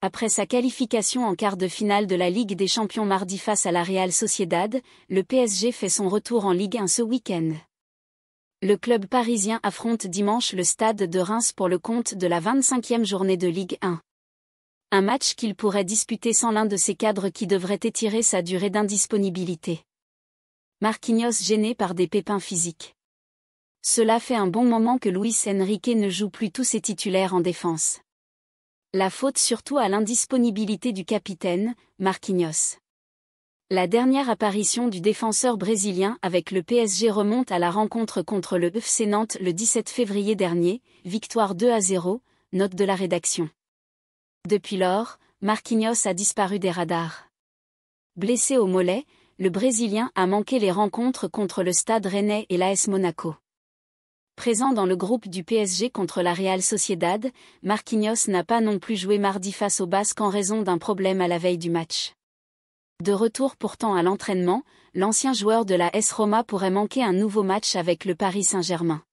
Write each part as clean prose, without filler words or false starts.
Après sa qualification en quart de finale de la Ligue des Champions mardi face à la Real Sociedad, le PSG fait son retour en Ligue 1 ce week-end. Le club parisien affronte dimanche le Stade de Reims pour le compte de la 25e journée de Ligue 1. Un match qu'il pourrait disputer sans l'un de ses cadres qui devrait étirer sa durée d'indisponibilité. Marquinhos gêné par des pépins physiques. Cela fait un bon moment que Luis Enrique ne joue plus tous ses titulaires en défense. La faute surtout à l'indisponibilité du capitaine, Marquinhos. La dernière apparition du défenseur brésilien avec le PSG remonte à la rencontre contre le FC Nantes le 17 février dernier, victoire 2-0, note de la rédaction. Depuis lors, Marquinhos a disparu des radars. Blessé au mollet, le Brésilien a manqué les rencontres contre le Stade Rennais et l'AS Monaco. Présent dans le groupe du PSG contre la Real Sociedad, Marquinhos n'a pas non plus joué mardi face aux Basques en raison d'un problème à la veille du match. De retour pourtant à l'entraînement, l'ancien joueur de la AS Roma pourrait manquer un nouveau match avec le Paris Saint-Germain.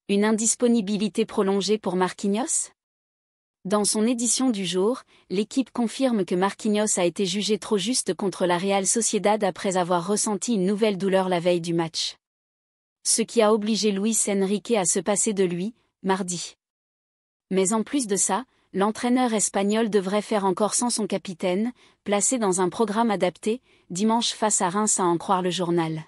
Une indisponibilité prolongée pour Marquinhos ? Dans son édition du jour, l'équipe confirme que Marquinhos a été jugé trop juste contre la Real Sociedad après avoir ressenti une nouvelle douleur la veille du match. Ce qui a obligé Luis Enrique à se passer de lui, mardi. Mais en plus de ça, l'entraîneur espagnol devrait faire encore sans son capitaine, placé dans un programme adapté, dimanche face à Reims à en croire le journal.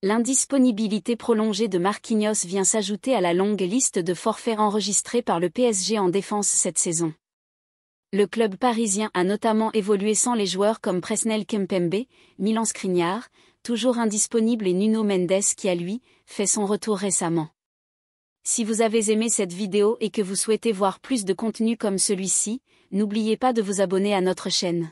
L'indisponibilité prolongée de Marquinhos vient s'ajouter à la longue liste de forfaits enregistrés par le PSG en défense cette saison. Le club parisien a notamment évolué sans les joueurs comme Presnel Kimpembe, Milan Skriniar, toujours indisponible et Nuno Mendes qui a lui, fait son retour récemment. Si vous avez aimé cette vidéo et que vous souhaitez voir plus de contenu comme celui-ci, n'oubliez pas de vous abonner à notre chaîne.